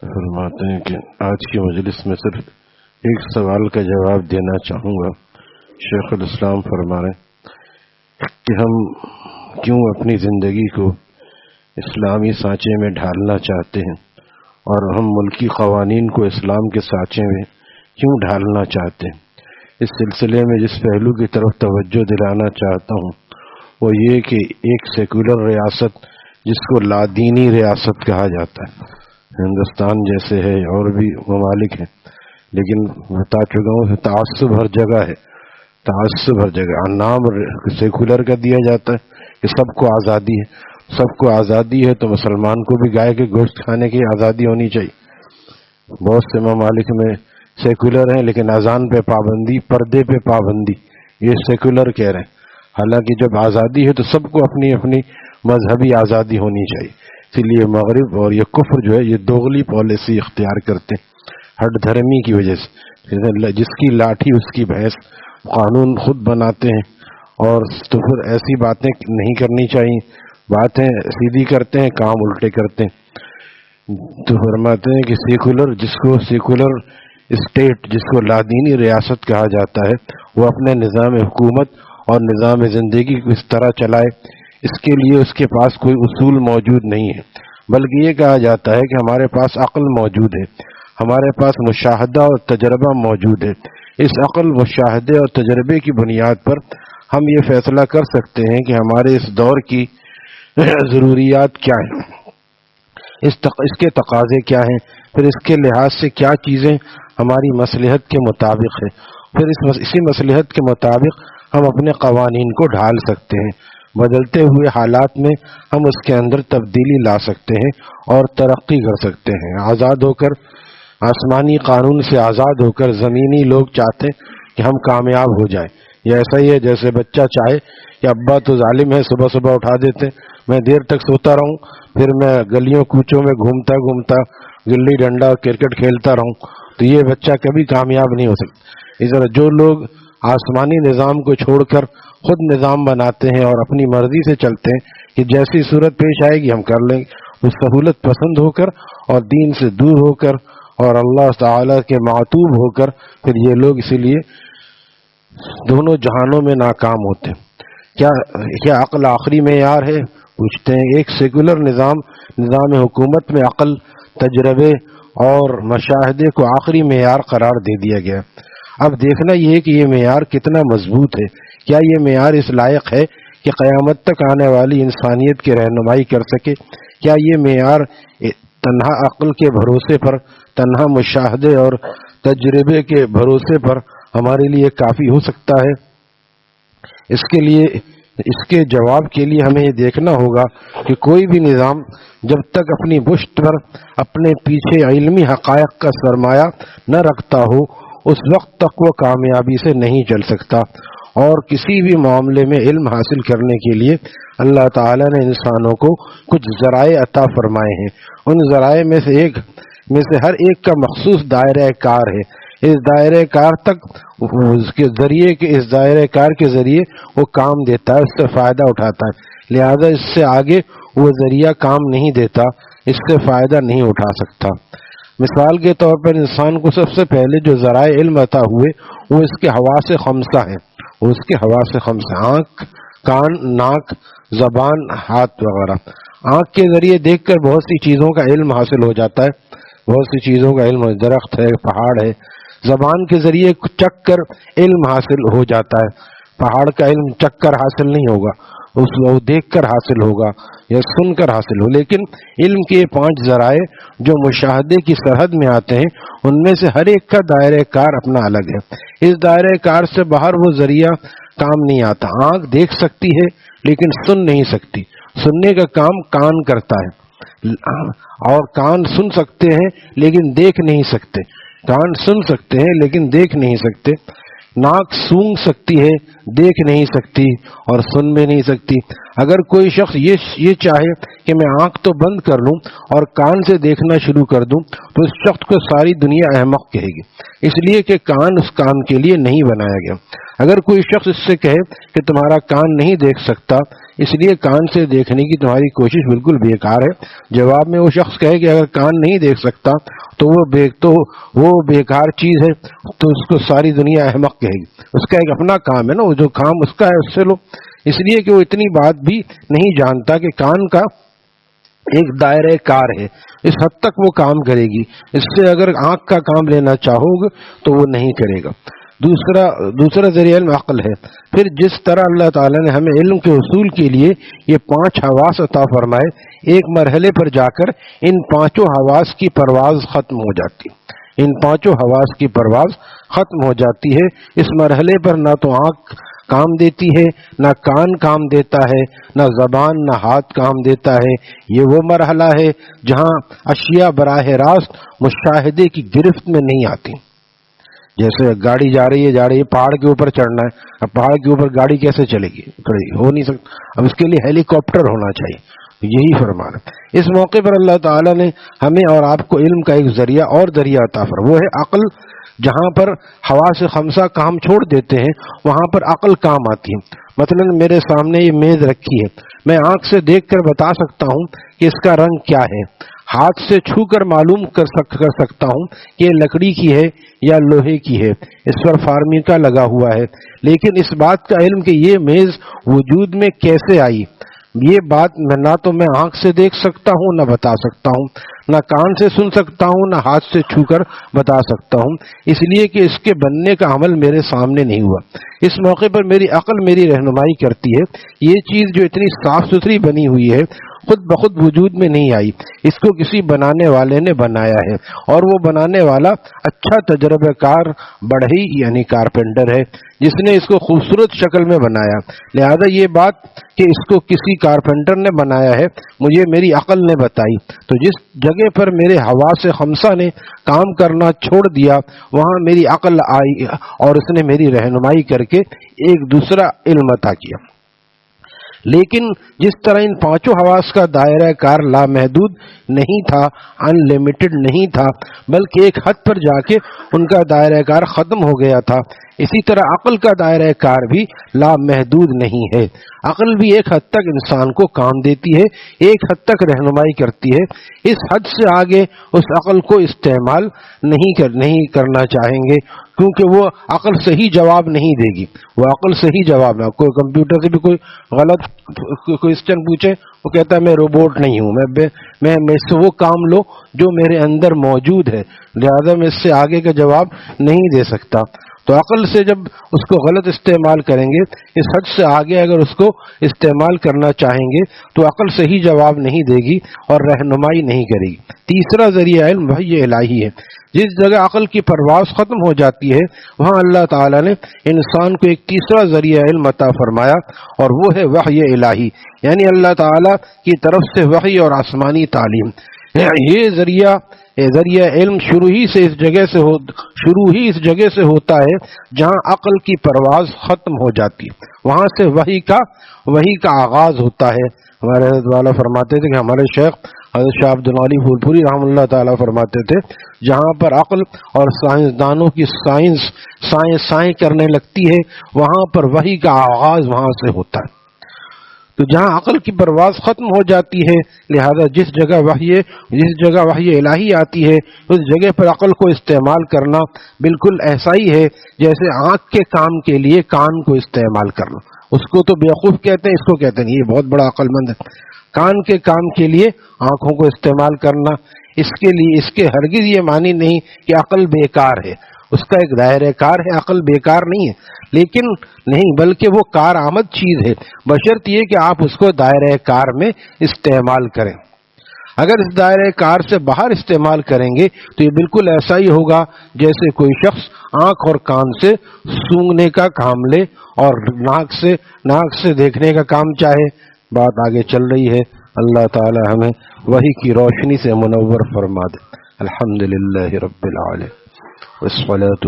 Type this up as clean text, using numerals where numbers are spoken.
فرماتے ہیں کہ آج کی مجلس میں صرف ایک سوال کا جواب دینا چاہوں گا۔ شیخ الاسلام فرما رہے ہیں کہ ہم کیوں اپنی زندگی کو اسلامی سانچے میں ڈھالنا چاہتے ہیں اور ہم ملکی قوانین کو اسلام کے سانچے میں کیوں ڈھالنا چاہتے ہیں۔ اس سلسلے میں جس پہلو کی طرف توجہ دلانا چاہتا ہوں وہ یہ کہ ایک سیکولر ریاست جس کو لادینی ریاست کہا جاتا ہے، ہندوستان جیسے ہے اور بھی ممالک ہیں، لیکن بتا چکا ہوں تعصب ہر جگہ ہے، تعصب ہر جگہ۔ نام سیکولر کا دیا جاتا ہے کہ سب کو آزادی ہے، سب کو آزادی ہے تو مسلمان کو بھی گائے کے گوشت کھانے کی آزادی ہونی چاہیے۔ بہت سے ممالک میں سیکولر ہیں لیکن اذان پہ پابندی، پردے پہ پابندی، یہ سیکولر کہہ رہے ہیں، حالانکہ جب آزادی ہے تو سب کو اپنی اپنی مذہبی آزادی ہونی چاہیے۔ اسی لیے مغرب اور یہ کفر جو ہے یہ دوغلی پالیسی اختیار کرتے ہیں ہٹ دھرمی کی وجہ سے، جس کی لاٹھی اس کی بھینس، قانون خود بناتے ہیں اور تو پھر ایسی باتیں نہیں کرنی چاہیے، باتیں سیدھی کرتے ہیں، کام الٹے کرتے ہیں۔ تو فرماتے ہیں کہ سیکولر، جس کو سیکولر اسٹیٹ، جس کو لادینی ریاست کہا جاتا ہے، وہ اپنے نظام حکومت اور نظام زندگی کو اس طرح چلائے، اس کے لیے اس کے پاس کوئی اصول موجود نہیں ہے، بلکہ یہ کہا جاتا ہے کہ ہمارے پاس عقل موجود ہے، ہمارے پاس مشاہدہ اور تجربہ موجود ہے۔ اس عقل، مشاہدے اور تجربے کی بنیاد پر ہم یہ فیصلہ کر سکتے ہیں کہ ہمارے اس دور کی ضروریات کیا ہیں، اس کے تقاضے کیا ہیں، پھر اس کے لحاظ سے کیا چیزیں ہماری مصلحت کے مطابق ہے، پھر اسی مصلحت کے مطابق ہم اپنے قوانین کو ڈھال سکتے ہیں۔ بدلتے ہوئے حالات میں ہم اس کے اندر تبدیلی لا سکتے ہیں اور ترقی کر سکتے ہیں۔ آزاد ہو کر، آسمانی قانون سے آزاد ہو کر زمینی لوگ چاہتے ہیں کہ ہم کامیاب ہو جائیں۔ یہ ایسا ہی ہے جیسے بچہ چاہے کہ ابا تو ظالم ہے، صبح صبح اٹھا دیتے، میں دیر تک سوتا رہوں، پھر میں گلیوں کوچوں میں گھومتا گھومتا گلی ڈنڈا کرکٹ کھیلتا رہوں، تو یہ بچہ کبھی کامیاب نہیں ہو سکتا۔ اس طرح جو لوگ آسمانی نظام کو چھوڑ کر خود نظام بناتے ہیں اور اپنی مرضی سے چلتے ہیں کہ جیسی صورت پیش آئے گی ہم کر لیں گے، وہ سہولت پسند ہو کر اور دین سے دور ہو کر اور اللہ تعالی کے معتوب ہو کر، پھر یہ لوگ اسی لیے دونوں جہانوں میں ناکام ہوتے ہیں۔ کیا عقل آخری معیار ہے؟ پوچھتے ہیں۔ ایک سیکولر نظام حکومت میں عقل، تجربے اور مشاہدے کو آخری معیار قرار دے دیا گیا۔ اب دیکھنا یہ ہے کہ یہ معیار کتنا مضبوط ہے۔ کیا یہ معیار اس لائق ہے کہ قیامت تک آنے والی انسانیت کی رہنمائی کر سکے؟ کیا یہ معیار تنہا عقل کے بھروسے پر، تنہا مشاہدے اور تجربے کے بھروسے پر ہمارے لیے کافی ہو سکتا ہے؟ اس کے جواب کے لیے ہمیں یہ دیکھنا ہوگا کہ کوئی بھی نظام جب تک اپنی پشت پر اپنے پیچھے علمی حقائق کا سرمایہ نہ رکھتا ہو، اس وقت تک وہ کامیابی سے نہیں چل سکتا۔ اور کسی بھی معاملے میں علم حاصل کرنے کے لیے اللہ تعالیٰ نے انسانوں کو کچھ ذرائع عطا فرمائے ہیں۔ ان ذرائع میں سے ہر ایک کا مخصوص دائرہ کار ہے۔ اس دائرہ کار تک اس دائرہ کار کے ذریعے وہ کام دیتا ہے، اس سے فائدہ اٹھاتا ہے، لہذا اس سے آگے وہ ذریعہ کام نہیں دیتا، اس سے فائدہ نہیں اٹھا سکتا۔ مثال کے طور پر انسان کو سب سے پہلے جو ذرائع علم عطا ہوئے وہ اس کے حواس خمسہ ہیں، آنکھ، کان، ناک، زبان، ہاتھ وغیرہ۔ آنکھ کے ذریعے دیکھ کر بہت سی چیزوں کا علم حاصل ہو جاتا ہے، بہت سی چیزوں کا علم، درخت ہے، پہاڑ ہے۔ زبان کے ذریعے چکھ کر علم حاصل ہو جاتا ہے، پہاڑ کا علم چکھ کر حاصل نہیں ہوگا، اس کو دیکھ کر حاصل ہوگا یا سن کر حاصل ہو۔ لیکن علم کے 5 ذرائع جو مشاہدے کی سرحد میں آتے ہیں، ان میں سے ہر ایک کا دائرہ کار اپنا الگ ہے۔ اس دائرہ کار سے باہر وہ ذریعہ کام نہیں آتا۔ آنکھ دیکھ سکتی ہے لیکن سن نہیں سکتی، سننے کا کام کان کرتا ہے، اور کان سن سکتے ہیں لیکن دیکھ نہیں سکتے، کان سن سکتے ہیں لیکن دیکھ نہیں سکتے۔ ناک سونگھ سکتی ہے، دیکھ نہیں سکتی اور سن بھی نہیں سکتی۔ اگر کوئی شخص یہ چاہے کہ میں آنکھ تو بند کر لوں اور کان سے دیکھنا شروع کر دوں تو اس شخص کو ساری دنیا احمق کہے گی، اس لیے کہ کان اس کام کے لیے نہیں بنایا گیا۔ اگر کوئی شخص اس سے کہے کہ تمہارا کان نہیں دیکھ سکتا اس لیے کان سے دیکھنے کی تمہاری کوشش بالکل بیکار ہے، جواب میں وہ شخص کہے کہ اگر کان نہیں دیکھ سکتا تو وہ بیکار چیز ہے، تو اس کو ساری دنیا احمق کہے گی۔ اس کا ایک اپنا کام ہے نا، وہ جو کام اس کا ہے اس سے لو، اس لیے کہ وہ اتنی بات بھی نہیں جانتا کہ کان کا ایک دائرہ کار ہے، اس حد تک وہ کام کرے گی، اس سے اگر آنکھ کا کام لینا چاہو گے تو وہ نہیں کرے گا۔ دوسرا ذریعہ علم عقل ہے۔ پھر جس طرح اللہ تعالیٰ نے ہمیں علم کے حصول کے لیے یہ 5 حواس عطا فرمائے، ایک مرحلے پر جا کر ان 5 حواس کی پرواز ختم ہو جاتی ہے، ان 5 حواس کی پرواز ختم ہو جاتی ہے۔ اس مرحلے پر نہ تو آنکھ کام دیتی ہے، نہ کان کام دیتا ہے، نہ زبان نہ ہاتھ کام دیتا ہے۔ یہ وہ مرحلہ ہے جہاں اشیاء براہ راست مشاہدے کی گرفت میں نہیں آتی۔ جیسے گاڑی جا رہی ہے پہاڑ کے اوپر چڑھنا ہے، اب پہاڑ کے اوپر گاڑی کیسے چلے گی؟ ہو نہیں سکتا، اب اس کے لیے ہیلی کاپٹر ہونا چاہیے۔ یہی فرمان ہے۔ اس موقع پر اللہ تعالیٰ نے ہمیں اور آپ کو علم کا ایک ذریعہ اور ذریعہ عطا فرمایا، وہ ہے عقل۔ جہاں پر حواس خمسہ کام چھوڑ دیتے ہیں وہاں پر عقل کام آتی ہے۔ مثلا میرے سامنے یہ میز رکھی ہے، میں آنکھ سے دیکھ کر بتا سکتا ہوں کہ اس کا رنگ کیا ہے، ہاتھ سے چھو کر معلوم کر سکتا ہوں کہ یہ لکڑی کی ہے یا لوہے کی ہے، اس پر فارمیکا لگا ہوا ہے، لیکن اس بات کا علم کہ یہ میز وجود میں کیسے آئی، یہ بات نہ تو میں آنکھ سے دیکھ سکتا ہوں، نہ بتا سکتا ہوں، نہ کان سے سن سکتا ہوں، نہ ہاتھ سے چھو کر بتا سکتا ہوں، اس لیے کہ اس کے بننے کا عمل میرے سامنے نہیں ہوا۔ اس موقع پر میری عقل میری رہنمائی کرتی ہے، یہ چیز جو اتنی صاف ستھری بنی ہوئی ہے خود بخود وجود میں نہیں آئی، اس کو کسی بنانے والے نے بنایا ہے، اور وہ بنانے والا اچھا تجربہ کار بڑھئی یعنی کارپینٹر ہے جس نے اس کو خوبصورت شکل میں بنایا۔ لہذا یہ بات کہ اس کو کسی کارپینٹر نے بنایا ہے مجھے میری عقل نے بتائی، تو جس جگہ پر میرے حواس خمسہ نے کام کرنا چھوڑ دیا وہاں میری عقل آئی اور اس نے میری رہنمائی کر کے ایک دوسرا علم عطا کیا۔ لیکن جس طرح ان 5 حواس کا دائرہ کار لامحدود نہیں تھا، ان لمیٹڈ نہیں تھا، بلکہ ایک حد پر جا کے ان کا دائرہ کار ختم ہو گیا تھا، اسی طرح عقل کا دائرہ کار بھی لامحدود نہیں ہے۔ عقل بھی ایک حد تک انسان کو کام دیتی ہے، ایک حد تک رہنمائی کرتی ہے، اس حد سے آگے اس عقل کو استعمال نہیں کرنا چاہیں گے، کیونکہ وہ عقل صحیح جواب نہیں دے گی، وہ عقل صحیح جواب نہ، کوئی کمپیوٹر سے بھی کوئی غلط کوئسچن پوچھے وہ کہتا ہے میں روبوٹ نہیں ہوں، میں اس سے وہ کام لو جو میرے اندر موجود ہے، لہذا میں اس سے آگے کا جواب نہیں دے سکتا۔ تو عقل سے جب اس کو غلط استعمال کریں گے، اس حد سے آگے اگر اس کو استعمال کرنا چاہیں گے تو عقل صحیح جواب نہیں دے گی اور رہنمائی نہیں کرے گی۔ تیسرا ذریعہ علم وحی الہی ہے۔ جس جگہ عقل کی پرواز ختم ہو جاتی ہے وہاں اللہ تعالیٰ نے انسان کو ایک تیسرا ذریعہ علم عطا فرمایا اور وہ ہے وحی الہی، یعنی اللہ تعالیٰ کی طرف سے وحی اور آسمانی تعلیم۔ یہ ذریعہ علم شروع ہی اس جگہ سے ہوتا ہے جہاں عقل کی پرواز ختم ہو جاتی ہے، وہاں سے وحی کا آغاز ہوتا ہے۔ ہمارے حضرت والا فرماتے تھے کہ ہمارے شیخ حضرت شاہ عبد العالی پھولپوری رحمۃ اللہ تعالیٰ فرماتے تھے جہاں پر عقل اور سائنسدانوں کی سائیں کرنے لگتی ہے وہاں پر وحی کا آغاز وہاں سے ہوتا ہے۔ تو جہاں عقل کی پرواز ختم ہو جاتی ہے لہذا جس جگہ وحی الہی آتی ہے اس جگہ پر عقل کو استعمال کرنا بالکل ایسا ہی ہے جیسے آنکھ کے کام کے لیے کان کو استعمال کرنا۔ اس کو تو بیوقوف کہتے ہیں، اس کو کہتے ہیں یہ بہت بڑا عقل مند ہے۔ کان کے کام کے لیے آنکھوں کو استعمال کرنا، اس کے ہرگز یہ معنی نہیں کہ عقل بیکار ہے، اس کا ایک دائرہ کار ہے، عقل بیکار نہیں ہے، لیکن نہیں بلکہ وہ کارآمد چیز ہے، بشرط یہ کہ آپ اس کو دائرہ کار میں استعمال کریں۔ اگر اس دائرہ کار سے باہر استعمال کریں گے تو یہ بالکل ایسا ہی ہوگا جیسے کوئی شخص آنکھ اور کان سے سونگھنے کا کام لے اور ناک سے دیکھنے کا کام چاہے۔ بات آگے چل رہی ہے، اللہ تعالی ہمیں وحی کی روشنی سے منور فرما دے۔ الحمدللہ رب العالمین والصلاۃ